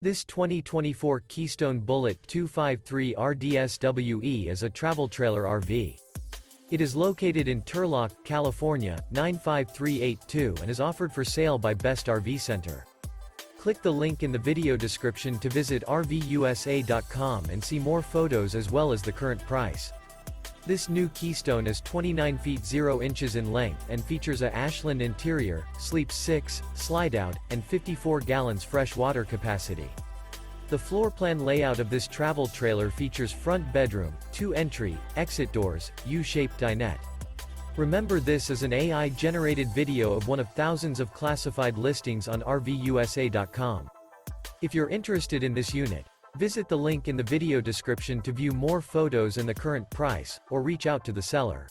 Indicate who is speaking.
Speaker 1: This 2024 Keystone Bullet 253 RDSWE is a travel trailer RV. It is located in Turlock, California, 95382 and is offered for sale by Best RV Center. Click the link in the video description to visit RVUSA.com and see more photos as well as the current price. This new Keystone is 29 feet 0 inches in length and features a Ashland interior, sleeps 6, slide-out, and 54 gallons fresh water capacity. The floor plan layout of this travel trailer features front bedroom, 2 entry, exit doors, U-shaped dinette. Remember, this is an AI-generated video of one of thousands of classified listings on RVUSA.com. If you're interested in this unit, visit the link in the video description to view more photos and the current price, or reach out to the seller.